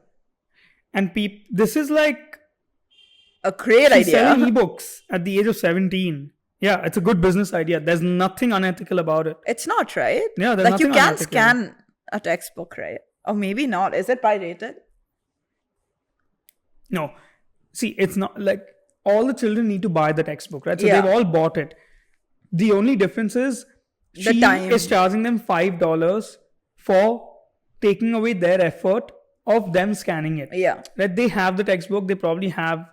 And this is like
A great
she's selling
idea.
ebooks at the age of 17. Yeah, it's a good business idea. There's nothing unethical about it.
It's not, right?
Yeah, there's
like, you
nothing
can
unethical.
scan a textbook, right? Or maybe not. Is it pirated?
No. See, it's not like all the children need to buy the textbook, right? So
Yeah.
they've all bought it. The only difference is she
time.
is charging them $5 for taking away their effort of them scanning it.
Yeah.
Right? They have the textbook, they probably have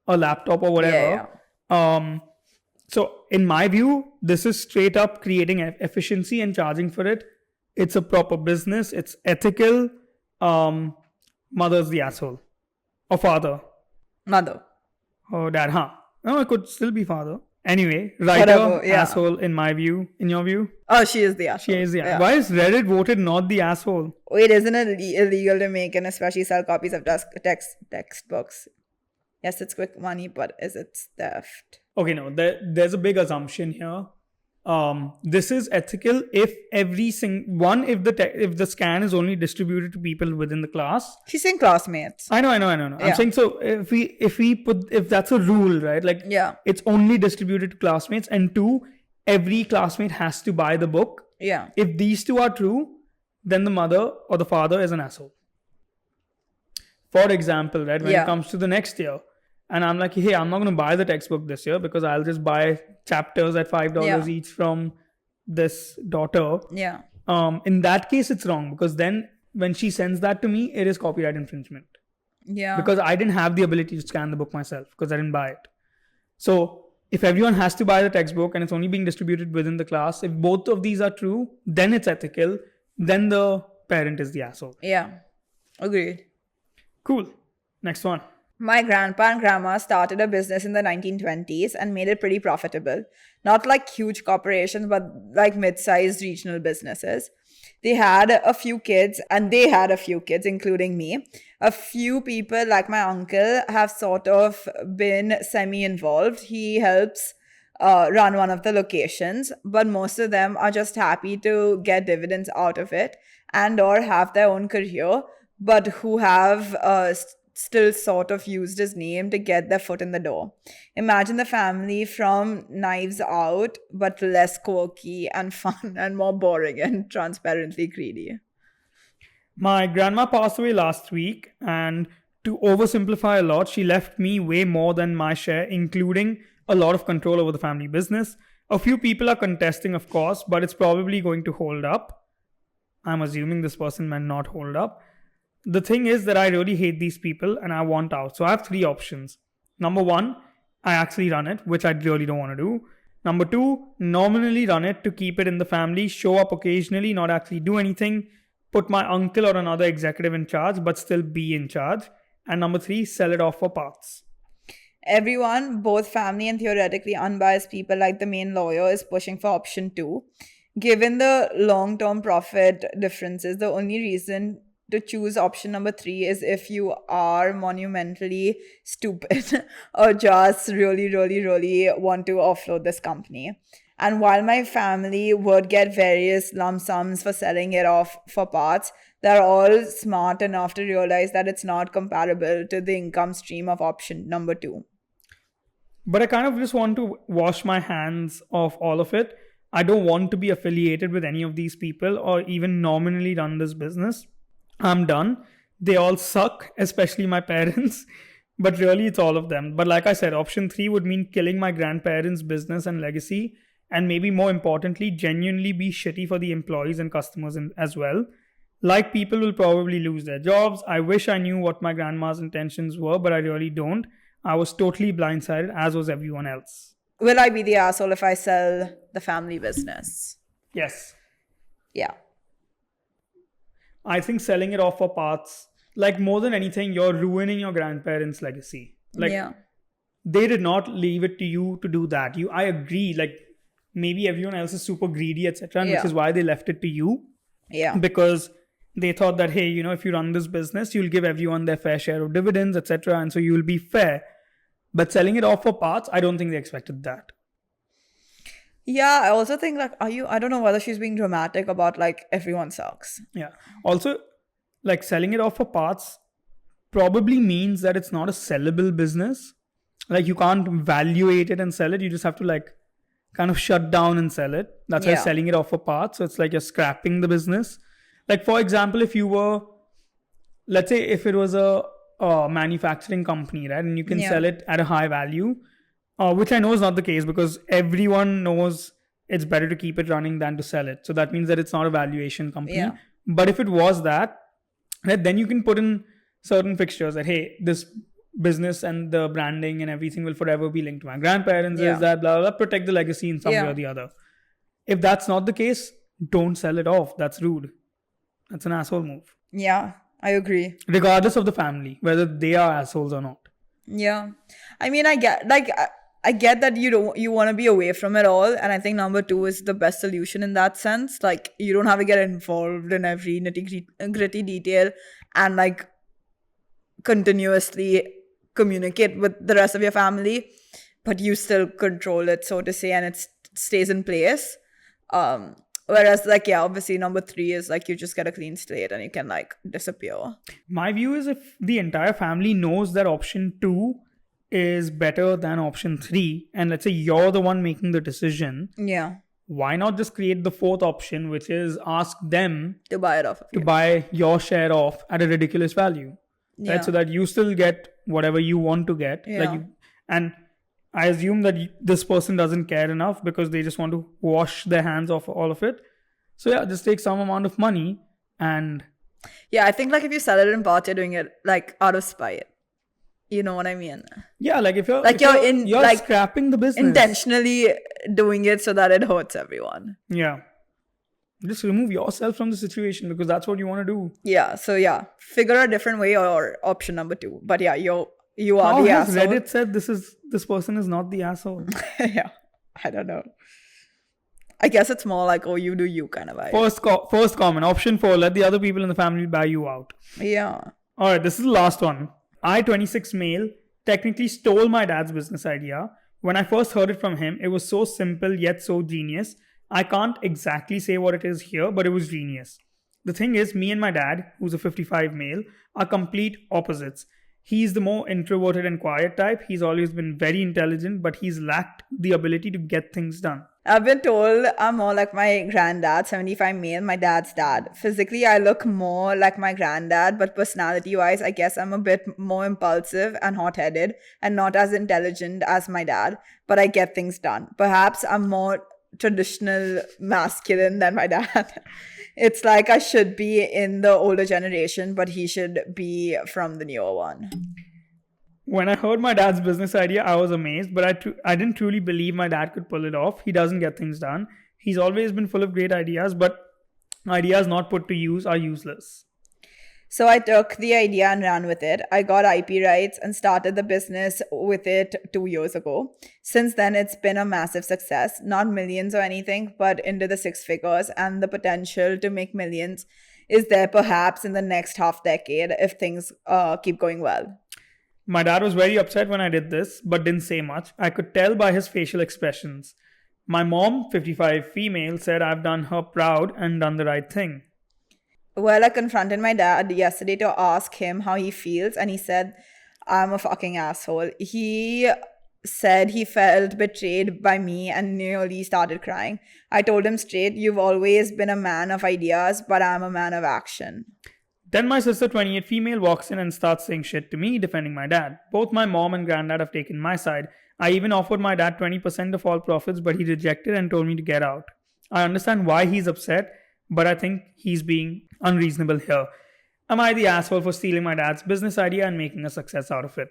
a laptop or whatever. So in my view, this is straight up creating efficiency and charging for it. It's a proper business. It's ethical. Mother's the asshole. Or father.
Mother.
Or dad, huh? No, it could still be father. Anyway, writer,
Whatever, yeah.
asshole in my view. In your view?
Oh, she is the asshole.
She is the
Yeah.
Why is Reddit voted not the asshole?
Wait, isn't it illegal to make and especially sell copies of textbooks? Yes, it's quick money, but is it theft?
Okay, no, there's a big assumption here. This is ethical if if the scan is only distributed to people within the class.
She's saying classmates.
I know.
Yeah.
I'm saying, so if that's a rule, right? Like,
Yeah.
it's only distributed to classmates, and two, every classmate has to buy the book.
Yeah.
If these two are true, then the mother or the father is an asshole. For example, right, when
Yeah.
it comes to the next year, and I'm like, hey, I'm not going to buy the textbook this year because I'll just buy chapters at $5
Yeah.
each from this daughter.
Yeah.
In that case, it's wrong, because then when she sends that to me, it is copyright infringement.
Yeah.
Because I didn't have the ability to scan the book myself because I didn't buy it. So if everyone has to buy the textbook and it's only being distributed within the class, if both of these are true, then it's ethical. Then the parent is the asshole.
Yeah. Agreed.
Cool. Next one.
My grandpa and grandma started a business in the 1920s and made it pretty profitable. Not like huge corporations, but like mid-sized regional businesses. They had a few kids, including me. A few people, like my uncle, have sort of been semi-involved. He helps run one of the locations, but most of them are just happy to get dividends out of it and or have their own career, but who have still sort of used his name to get their foot in the door. Imagine the family from Knives Out, but less quirky and fun and more boring and transparently greedy.
My grandma passed away last week, and to oversimplify a lot, she left me way more than my share, including a lot of control over the family business. A few people are contesting, of course, but it's probably going to hold up. I'm assuming this person might not hold up. The thing is that I really hate these people and I want out. So I have 3 options. Number 1, I actually run it, which I really don't want to do. Number 2, nominally run it to keep it in the family, show up occasionally, not actually do anything, put my uncle or another executive in charge, but still be in charge. And number 3, sell it off for parts.
Everyone, both family and theoretically unbiased people like the main lawyer, is pushing for option 2. Given the long-term profit differences, the only reason to choose option number 3 is if you are monumentally stupid or just really want to offload this company. And while my family would get various lump sums for selling it off for parts, they're all smart enough to realize that it's not comparable to the income stream of option number 2.
But I kind of just want to wash my hands of all of it. I don't want to be affiliated with any of these people or even nominally run this business. I'm done. They all suck, especially my parents. But really, it's all of them. But like I said, option 3 would mean killing my grandparents' business and legacy. And maybe more importantly, genuinely be shitty for the employees and customers as well. Like, people will probably lose their jobs. I wish I knew what my grandma's intentions were, but I really don't. I was totally blindsided, as was everyone else.
Will I be the asshole if I sell the family business?
Yes.
Yeah.
I think selling it off for parts, like more than anything, you're ruining your grandparents' legacy. Like, they did not leave it to you to do that. I agree. Like, maybe everyone else is super greedy, etc., and which is why they left it to you.
Yeah.
Because they thought that, hey, if you run this business, you'll give everyone their fair share of dividends, etc., and so you'll be fair. But selling it off for parts, I don't think they expected that.
Yeah, I also think I don't know whether she's being dramatic about everyone sucks.
Yeah. Also, selling it off for parts probably means that it's not a sellable business. You can't valuate it and sell it. You just have to kind of shut down and sell it. That's why selling it off for parts. So it's like you're scrapping the business. For example, if you were, let's say if it was a manufacturing company, right? And you can sell it at a high value, which I know is not the case because everyone knows it's better to keep it running than to sell it. So that means that it's not a valuation company. Yeah. But if it was that, right, then you can put in certain fixtures that, hey, this business and the branding and everything will forever be linked to my grandparents, is that, blah, blah, blah, protect the legacy in some way or the other. If that's not the case, don't sell it off. That's rude. That's an asshole move.
Yeah, I agree.
Regardless of the family, whether they are assholes or not.
Yeah. I mean, I get that you want to be away from it all. And I think number 2 is the best solution in that sense. You don't have to get involved in every nitty-gritty detail and continuously communicate with the rest of your family, but you still control it, so to say, and it stays in place. Whereas obviously number 3 is you just get a clean slate and you can disappear. My
view is if the entire family knows that option 2 is better than option 3, and let's say you're the one making the decision, why not just create the 4th option, which is ask them
to buy it off of you.
To buy your share off at a ridiculous value. Right? So that you still get whatever you want to get. And I assume that this person doesn't care enough because they just want to wash their hands off all of it. So just take some amount of money and...
Yeah, I think if you sell it in part, you're doing it out of spite. You know what I mean?
Yeah, if you're scrapping the business.
Intentionally doing it so that it hurts everyone.
Yeah. Just remove yourself from the situation because that's what you want to do.
Yeah, so figure a different way or option number 2. But you are the asshole.
Reddit said this person is not the asshole.
Yeah, I don't know. I guess it's more oh, you do you kind of vibe.
First comment, option 4, let the other people in the family buy you out.
Yeah.
All right, this is the last one. I, 26 male, technically stole my dad's business idea. When I first heard it from him, it was so simple yet so genius. I can't exactly say what it is here, but it was genius. The thing is, me and my dad, who's a 55 male, are complete opposites. He's the more introverted and quiet type. He's always been very intelligent, but he's lacked the ability to get things done.
I've been told I'm more like my granddad, 75 male, my dad's dad. Physically, I look more like my granddad, but personality-wise, I guess I'm a bit more impulsive and hot-headed and not as intelligent as my dad, but I get things done. Perhaps I'm more traditional masculine than my dad. It's like I should be in the older generation, but he should be from the newer one.
When I heard my dad's business idea, I was amazed, but I didn't truly believe my dad could pull it off. He doesn't get things done. He's always been full of great ideas, but ideas not put to use are useless.
So I took the idea and ran with it. I got IP rights and started the business with it 2 years ago. Since then, it's been a massive success. Not millions or anything, but into the 6 figures, and the potential to make millions is there perhaps in the next half decade if things keep going well.
My dad was very upset when I did this, but didn't say much. I could tell by his facial expressions. My mom, 55 female, said I've done her proud and done the right thing.
Well, I confronted my dad yesterday to ask him how he feels, and he said, I'm a fucking asshole. He said he felt betrayed by me and nearly started crying. I told him straight, you've always been a man of ideas, but I'm a man of action.
Then my sister, 28 female, walks in and starts saying shit to me, defending my dad. Both my mom and granddad have taken my side. I even offered my dad 20% of all profits, but he rejected and told me to get out. I understand why he's upset, but I think he's being unreasonable here. Am I the asshole for stealing my dad's business idea and making a success out of it?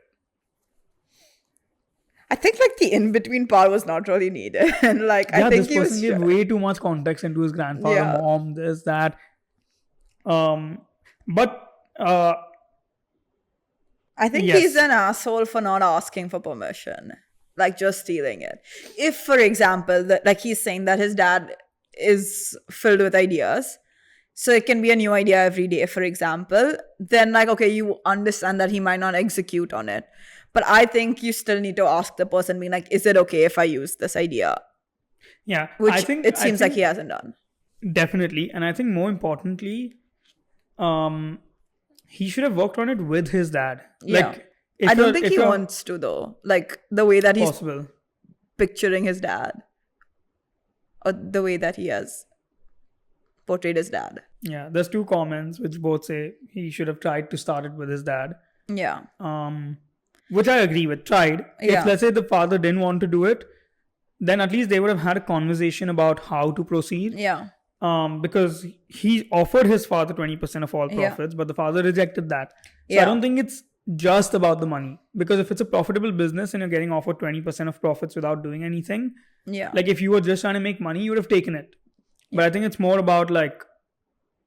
I think like the in-between part was not really needed. And like
yeah,
I think
this person gave way too much context into his grandfather, mom, this, that. But
I think he's an asshole for not asking for permission, like just stealing it. If, for example, like he's saying that his dad is filled with ideas, so it can be a new idea every day, for example, then like, okay, you understand that he might not execute on it. But I think you still need to ask the person, being like, is it okay if I use this idea?
Yeah.
Which it seems like he hasn't done.
Definitely. And I think more importantly, he should have worked on it with his dad.
Yeah. Like, I don't think he wants to, though. Like the way that he's picturing his dad, or the way that he has portrayed his dad.
Yeah, there's 2 comments which both say he should have tried to start it with his dad.
Yeah.
Which I agree with. Tried. Yeah. If let's say the father didn't want to do it, then at least they would have had a conversation about how to proceed.
Yeah.
Because he offered his father 20% of all profits, but the father rejected that. So I don't think it's just about the money. Because if it's a profitable business and you're getting offered 20% of profits without doing anything, like if you were just trying to make money, you would have taken it. But I think it's more about like,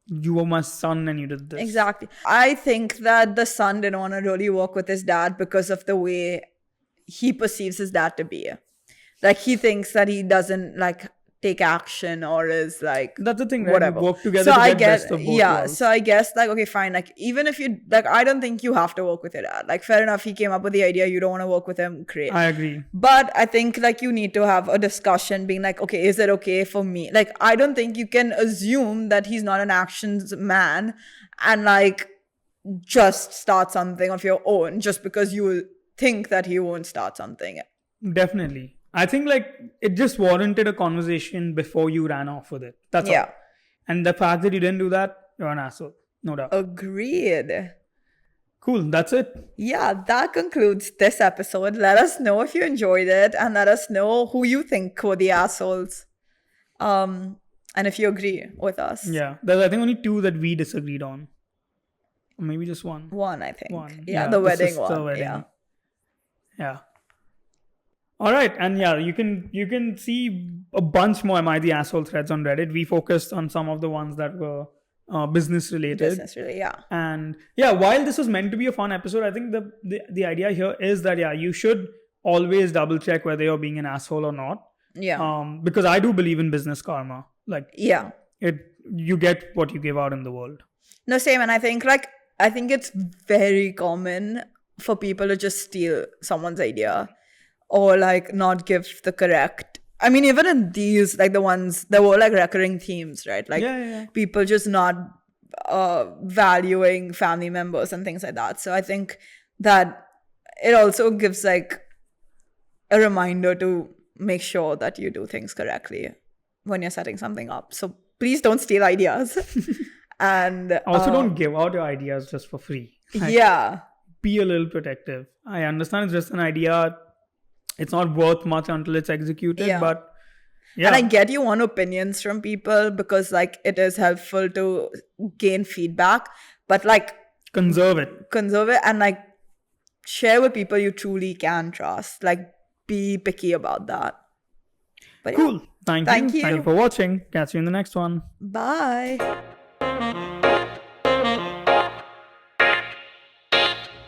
you were my son and you did this.
Exactly. I think that the son didn't want to really work with his dad because of the way he perceives his dad to be. Like he thinks that he doesn't like take action or is like,
that's the thing, right?
Whatever.
Work together to get best of both worlds.
So I guess like, okay, fine, like even if you like, I don't think you have to work with your dad. Like fair enough, he came up with the idea, you don't want to work with him, great.
I agree.
But I think like you need to have a discussion being like, okay, is it okay for me? Like I don't think you can assume that he's not an actions man and like just start something of your own just because you think that he won't start something.
Definitely. I think like it just warranted a conversation before you ran off with it. That's all. And the fact that you didn't do that, you're an asshole. No doubt.
Agreed.
Cool. That's it.
Yeah, that concludes this episode. Let us know if you enjoyed it and let us know who you think were the assholes. And if you agree with us.
Yeah. There's I think only 2 that we disagreed on. Or maybe just 1.
1, I think. 1. Yeah, the wedding one. The wedding.
Yeah. All right, and yeah, you can see a bunch more Am I the Asshole threads on Reddit. We focused on some of the ones that were business related. And yeah, while this was meant to be a fun episode, I think the idea here is that you should always double check whether you're being an asshole or not.
Yeah.
Because I do believe in business karma. Like you get what you give out in the world.
No, same. And I think it's very common for people to just steal someone's idea. Or like not give the correct. I mean, even in these, like the ones, there were like recurring themes, right? Like people just not valuing family members and things like that. So I think that it also gives like a reminder to make sure that you do things correctly when you're setting something up. So please don't steal ideas. And
Also, don't give out your ideas just for free. Like,
yeah,
be a little protective. I understand it's just an idea. It's not worth much until it's executed,
Yeah.
but yeah.
and I get you want opinions from people because like it is helpful to gain feedback, but like
Conserve it.
and like share with people you truly can trust. Like be picky about that. But yeah,
Cool. Thank you.
Thank you.
Thank you for watching. Catch you in the next one.
Bye.